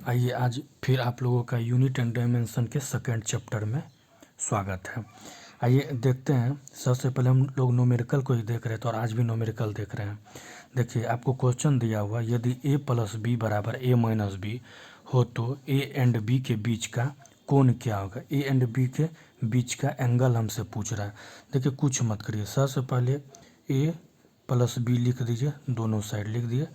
आइए आज फिर आप लोगों का यूनिट एंड डायमेंशन के सेकेंड चैप्टर में स्वागत है। आइए देखते हैं। सबसे पहले हम लोग न्यूमेरिकल को ही देख रहे थे और आज भी न्यूमेरिकल देख रहे हैं। देखिए आपको क्वेश्चन दिया हुआ, यदि a प्लस बी बराबर a माइनस बी हो तो a एंड b के बीच का कोण क्या होगा। a एंड b के बीच का एंगल हमसे पूछ रहा है। देखिए कुछ मत करिए, सबसे पहले a प्लस बी लिख दीजिए, दोनों साइड लिख दिए।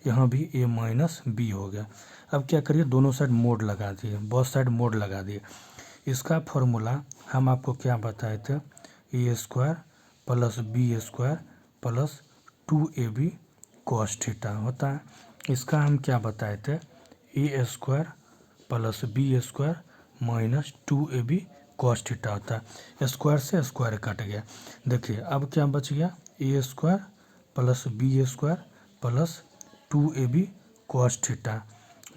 यहाँ भी a माइनस बी हो गया। अब क्या करिए, दोनों साइड मोड लगा दिए, बहुत साइड मोड लगा दिए। इसका फॉर्मूला हम आपको क्या बताए थे, A square plus B square plus 2ab cos theta होता है। इसका हम क्या बताए थे, A square plus B square minus 2ab cos theta होता है। स्क्वायर से स्क्वायर कट गया। देखिए अब क्या बच गया, A square plus B square plus 2ab cos theta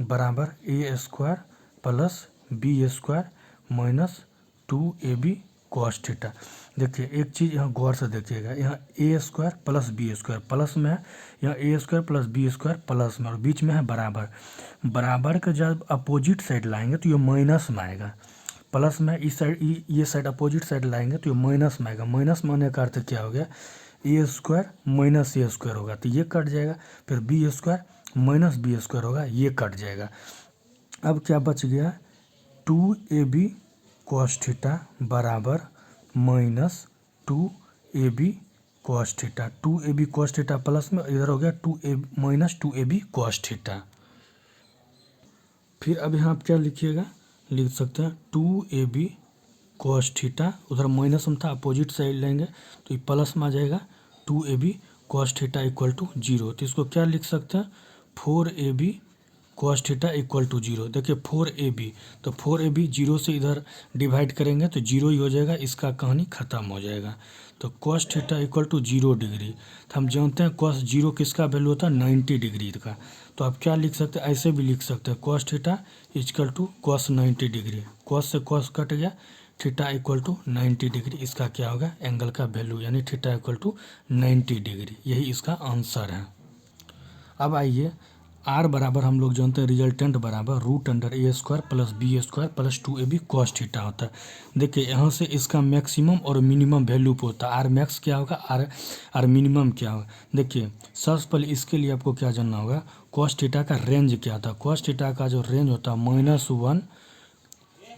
बराबर A square plus B square minus 2ab cos theta. देखिए एक चीज़ यहाँ गौर से देखिएगा, यहाँ A square plus B square plus में है, यहाँ A square plus B square plus में, और बीच में है बराबर। बराबर का जब अपोजिट साइड लाएंगे तो ये माइनस में आएगा। प्लस में इस साइड, ये साइड अपोजिट साइड लाएंगे तो ये माइनस में आएगा। माइनस में आने का अर्थ क्या हो गया, A square minus A square होगा तो ये कट जाएगा। फिर B square minus B square होगा, ये कट जाएगा। अब क्या बच गया, 2ab कॉस थीटा बराबर minus 2ab cos theta. 2ab cos theta plus में इधर हो गया 2ab minus 2ab cos theta. फिर अब यहाँ आप क्या लिखिएगा, लिख सकते हैं 2ab कॉस थीटा, उधर माइनस में था अपोजिट साइड लेंगे तो ये प्लस में आ जाएगा 2ab cos theta equal to 0। तो इसको क्या लिख सकते हैं, 4ab cos theta equal to 0। देखिए 4ab, तो 4ab 0 से इधर डिवाइड करेंगे तो 0 ही हो जाएगा, इसका कहानी ख़त्म हो जाएगा। तो cos theta equal to 0 degree. तो हम जानते हैं कॉस 0 किसका वैल्यू होता है, 90 डिग्री का। तो आप क्या लिख सकते हैं, ऐसे भी लिख सकते हैं cos theta equal to cos 90 degree. Cos से कॉस कट गया, थीटा इक्वल टू 90 डिग्री। इसका क्या होगा, एंगल का वैल्यू, यानी थीटा इक्वल टू 90 डिग्री। यही इसका आंसर है। अब आइए आर बराबर हम लोग जानते हैं रिजल्टेंट बराबर रूट अंडर ए square plus B square plus 2ab cos theta होता है। देखिए यहाँ से इसका मैक्सिमम और मिनिमम वैल्यू होता है। आर मैक्स क्या होगा, आर मिनिमम क्या होगा। देखिए सबसे पहले इसके लिए आपको क्या जानना होगा, कॉस थीटा का रेंज क्या था। कॉस थीटा का जो रेंज होता है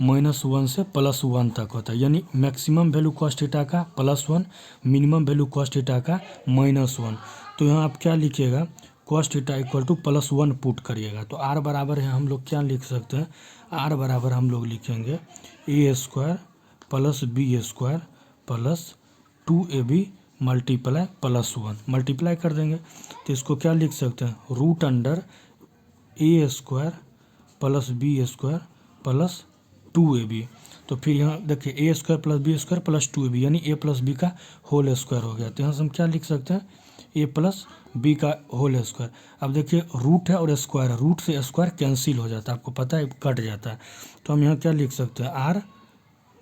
-1 से +1 तक होता है, यानी मैक्सिमम वैल्यू कॉस थीटा का +1, मिनिमम वैल्यू कॉस थीटा का -1। तो यहाँ आप क्या लिखिएगा, cos theta equal to +1 put करिएगा। तो आर बराबर है, हम लोग क्या लिख सकते हैं, आर बराबर हम लोग लिखेंगे A square plus B square plus 2ab multiply +1, multiply कर देंगे तो इसको क्या लिख सकते हैं, रूट अंडर ए square plus B square plus 2ab। तो फिर यहाँ देखिए A square plus B square plus 2ab, यानी ए प्लस बी का होल स्क्वायर हो गया। तो यहाँ से हम क्या लिख सकते हैं, ए प्लस बी का होल स्क्वायर। अब देखिए रूट है और स्क्वायर है, रूट से स्क्वायर कैंसिल हो जाता है, आपको पता है कट जाता है। तो हम यहाँ क्या लिख सकते हैं, आर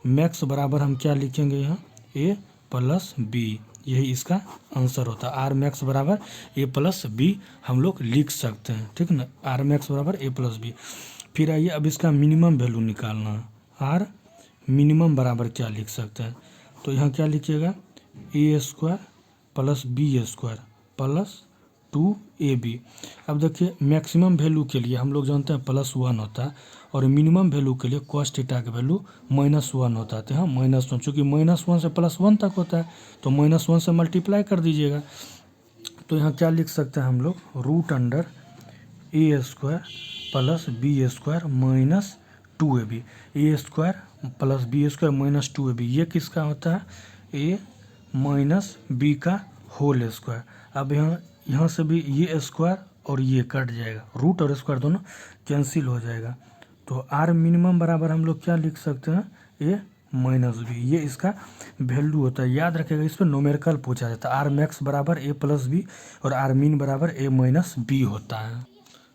मैक्स बराबर हम क्या लिखेंगे, यहाँ ए प्लस बी। यही इसका आंसर होता है। आर मैक्स बराबर ए प्लस बी हम लोग लिख सकते हैं, ठीक ना। आर मैक्स बराबर ए प्लस बी। फिर आइए अब इसका मिनिमम वैल्यू निकालना है। आर मिनिमम बराबर क्या लिख सकते हैं, तो यहाँ क्या लिखिएगा, A square plus B square plus 2ab। अब देखिए मैक्सिमम वैल्यू के लिए हम लोग जानते हैं +1 होता है, और मिनिमम वैल्यू के लिए कॉस थीटा का वैल्यू -1 होता है। तो यहाँ -1, चूँकि -1 से +1 तक होता है तो -1 से मल्टीप्लाई कर दीजिएगा। तो यहाँ क्या लिख सकते हैं हम लोग, root under A square plus B square minus 2ab। A square plus B square minus 2ab, ये किसका होता है, ए माइनस बी का होल स्क्वायर। अब यहाँ से भी ये स्क्वायर और ये कट जाएगा, रूट और स्क्वायर दोनों कैंसिल हो जाएगा। तो आर मिनिमम बराबर हम लोग क्या लिख सकते हैं, ए माइनस बी। ये इसका वैल्यू होता है, याद रखिएगा, इस पर न्यूमेरिकल पूछा जाता है। आर मैक्स बराबर ए प्लस बी और आर मिन बराबर ए माइनस बी होता है।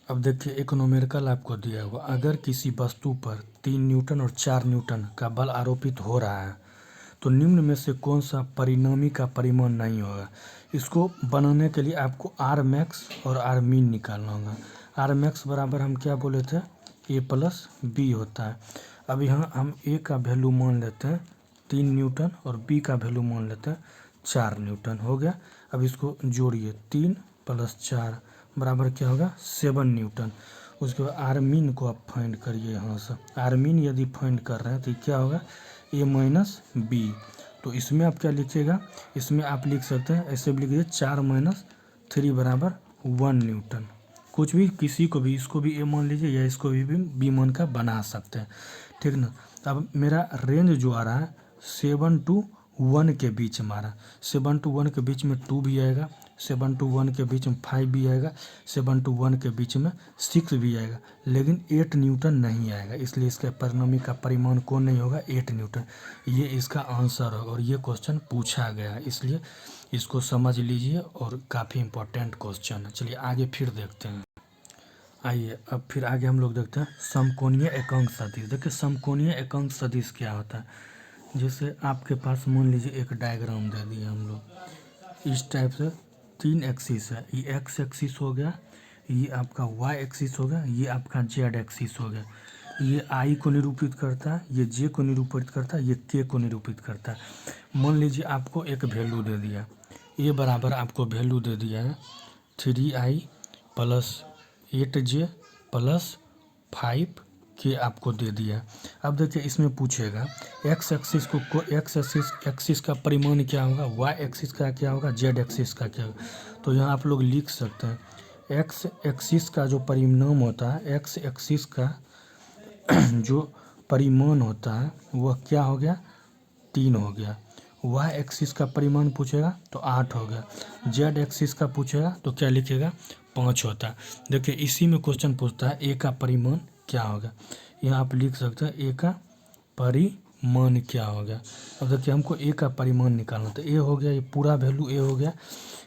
अब देखिए एक न्यूमेरिकल आपको दिया हुआ, अगर किसी वस्तु पर 3 न्यूटन और 4 न्यूटन का बल आरोपित हो रहा है तो निम्न में से कौन सा परिणामी का परिमाण नहीं होगा। इसको बनाने के लिए आपको आर मैक्स और आर मिन निकालना होगा। आर मैक्स बराबर हम क्या बोले थे, ए प्लस बी होता है। अब यहाँ हम ए का वैल्यू मान लेते हैं 3 न्यूटन और बी का वैल्यू मान लेते हैं 4 न्यूटन। हो गया। अब इसको जोड़िए, 3 + 4 बराबर क्या होगा 7 न्यूटन। उसके बाद आर मीन को आप फाइंड करिए। यहाँ से आर मीन यदि फाइंड कर रहे हैं तो क्या होगा ए माइनस बी। तो इसमें आप क्या लिखिएगा, इसमें आप लिख सकते हैं ऐसे भी लिखिए 4 - 3 बराबर 1 न्यूटन। कुछ भी, किसी को भी, इसको भी ए मान लीजिए या इसको भी बी मान का बना सकते हैं, ठीक ना। अब मेरा रेंज जो आ रहा है 7 to 1 के बीच हमारा, 7 to 1 के बीच में 2 भी आएगा, 7 to 1 के बीच में 5 भी आएगा, 7 to 1 के बीच में 6 भी आएगा, लेकिन 8 न्यूटन नहीं आएगा। इसलिए इसके परिणामी का परिमाण कौन नहीं होगा 8 न्यूटन। ये इसका आंसर होगा और ये क्वेश्चन पूछा गया है, इसलिए इसको समझ लीजिए और काफ़ी इंपॉर्टेंट क्वेश्चन है। चलिए आगे फिर देखते हैं। आइए अब फिर आगे हम लोग देखते हैं समकोणीय एकांक सदिश। देखिए समकोणीय एकांक सदिश क्या होता है। जैसे आपके पास मान लीजिए एक डायग्राम दे दिए हम लोग, इस टाइप से 3 एक्सिस है, ये एक्स एक्सिस हो गया, ये आपका वाई एक्सिस हो गया, ये आपका जेड एक्सिस हो गया। ये आई को निरूपित करता है, ये जे को निरूपित करता है, ये के को निरूपित करता है। मान लीजिए आपको एक वैल्यू दे दिया, ये बराबर आपको वैल्यू दे दिया है 3i + 8j + 5k आपको दे दिया। अब देखिए इसमें पूछेगा एक्स एक्सिस का परिमाण क्या होगा, वाई एक्सिस का क्या होगा, जेड एक्सिस का क्या होगा। तो यहाँ आप लोग लिख सकते हैं एक्स एक्सिस का जो परिमाण होता है, एक्स एक्सिस का जो परिमाण होता है वह क्या हो गया 3 हो गया। वाई एक्सिस का परिमाण पूछेगा तो 8 हो गया। जेड एक्सिस का पूछेगा तो क्या लिखेगा 5 होता है। देखिए इसी में क्वेश्चन पूछता है ए का परिमाण क्या होगा। यहाँ आप लिख सकते हैं ए का परिमाण क्या होगा। अब देखिए हमको ए का परिमाण निकालना, तो ए हो गया, ये पूरा वैल्यू ए हो गया।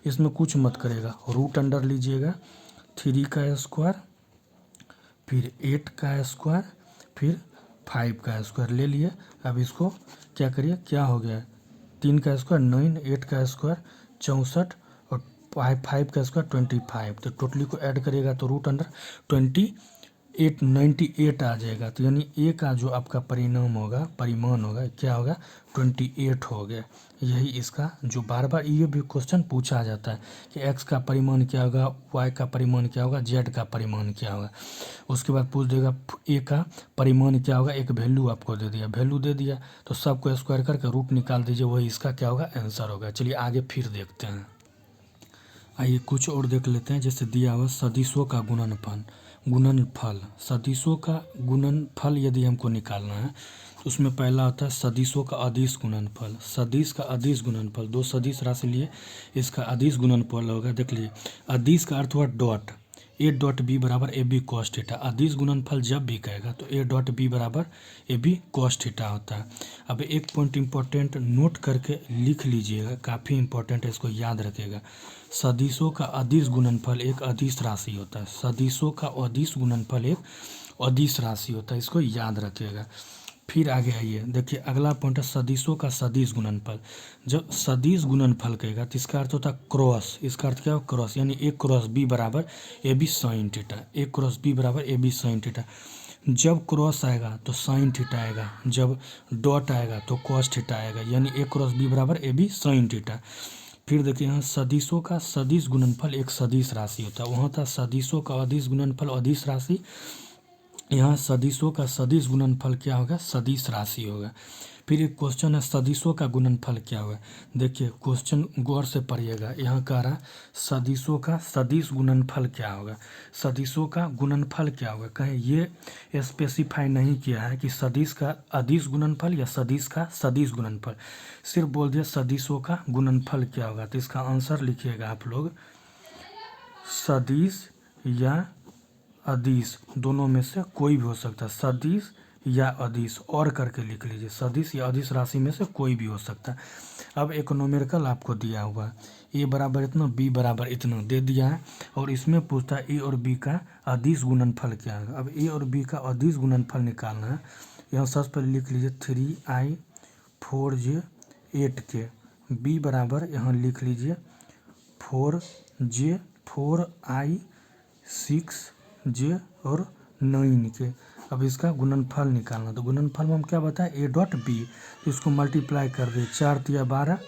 इसमें कुछ मत करेगा, रूट अंडर लीजिएगा 3 का स्क्वायर, फिर 8 का स्क्वायर, फिर 5 का स्क्वायर ले लिए। अब इसको क्या करिए, क्या हो गया 3 का स्क्वायर 9, 8 का स्क्वायर 64 और 5 का स्क्वायर 25। तो टोटली को ऐड करिएगा तो रूट अंडर 98 आ जाएगा। तो यानी ए का जो आपका परिणाम होगा, परिमाण होगा, क्या होगा 28 हो गया। यही इसका जो बार बार ये भी क्वेश्चन पूछा जाता है कि एक्स का परिमाण क्या होगा, वाई का परिमाण क्या होगा, जेड का परिमाण क्या होगा। उसके बाद पूछ देगा ए का परिमाण क्या होगा, एक वैल्यू आपको दे दिया, वैल्यू दे दिया तो सबको स्क्वायर करके रूट निकाल दीजिए, वही इसका क्या होगा आंसर होगा। चलिए आगे फिर देखते हैं। आइए कुछ और देख लेते हैं। जैसे दिया हुआ सदिशों का गुणनफल, सदिशों का गुणनफल यदि हमको निकालना है तो उसमें पहला होता है सदिशों का अदिश गुणनफल। सदिश का अदिश गुणनफल, दो सदिश राशि लिए इसका अदिश गुणनफल होगा। देख लीजिए अदिश का अर्थ हुआ डॉट, ए डॉट बी बराबर ए बी कॉस थीटा। अदिश गुणनफल जब भी कहेगा तो ए डॉट बी बराबर ए बी कॉस थीटा होता है। अब एक पॉइंट इंपॉर्टेंट नोट करके लिख लीजिएगा, काफ़ी इंपॉर्टेंट है, इसको याद रखिएगा। सदिशों का अदिश गुणनफल एक अदिश राशि होता है। सदिशों का अदिश गुणनफल एक अदिश राशि होता है, इसको याद रखिएगा। फिर आगे आइए, देखिए अगला पॉइंट है सदिशों का सदिश गुणनफल। जब सदिश गुणनफल कहेगा तो इसका अर्थ होता है क्रॉस। इसका अर्थ क्या हो क्रॉस, यानी ए क्रॉस बी बराबर A B sine theta, A cross B बराबर ए बी साइन थीटा। जब क्रॉस आएगा तो साइन थीटा आएगा, जब डॉट आएगा तो कॉस थीटा आएगा, यानी ए क्रॉस बी बराबर ए बी साइन थीटा। फिर देखिए यहाँ सदिशों का सदिश गुणनफल एक सदिश राशि होता है। वहाँ था सदिशों का अदिश गुणनफल अदिश राशि, यहाँ सदिशों का सदिश गुणनफल क्या होगा सदिश राशि होगा। फिर एक क्वेश्चन है सदिशों का गुणनफल क्या होगा। देखिए क्वेश्चन गौर से पढ़िएगा, यहाँ कह रहा सदिशों का सदिश गुणनफल क्या होगा। सदिशों का गुणनफल क्या होगा, कहीं ये स्पेसिफाई नहीं किया है कि सदिश का अदिश गुणनफल या सदिश का सदिश गुणनफल, सिर्फ बोल दिया सदिशों का गुणनफल क्या होगा। तो इसका आंसर लिखिएगा आप लोग सदिश या अदिश, दोनों में से कोई भी हो सकता है, सदिश या अदिश और करके लिख लीजिए, सदिश या अदिश राशि में से कोई भी हो सकता है। अब एक न्यूमेरिकल आपको दिया हुआ है, ए बराबर इतना बी बराबर इतना दे दिया है और इसमें पूछता है ए और बी का अदिश गुणनफल क्या है। अब ए और बी का अदिश गुणनफल निकालना है। यहाँ सबसे पहले लिख लीजिए 3i 4j 8k, बी बराबर यहाँ लिख लीजिए 4j 4i 6j और 9 के। अब इसका गुणनफल निकालना, तो गुणनफल में हम क्या बताएं, ए डॉट बी, तो इसको मल्टीप्लाई कर दिए, 4 तिया 12,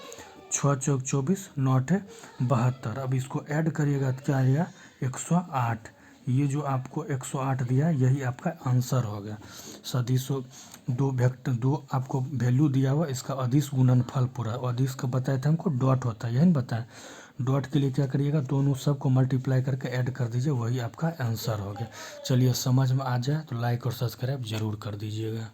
6 चौक 24, 9 72। अब इसको ऐड करिएगा तो क्या आएगा 108। ये जो आपको 108 दिया है यही आपका आंसर हो गया। सदिशों दो आपको वैल्यू दिया हुआ, इसका अदिश गुणनफल पूरा, अदिश का बताया था हमको डॉट होता है, यही बताया। डॉट के लिए क्या करिएगा, दोनों सब को मल्टीप्लाई करके ऐड कर दीजिए, वही आपका आंसर हो गया। चलिए समझ में आ जाए तो लाइक और सब्सक्राइब जरूर कर दीजिएगा।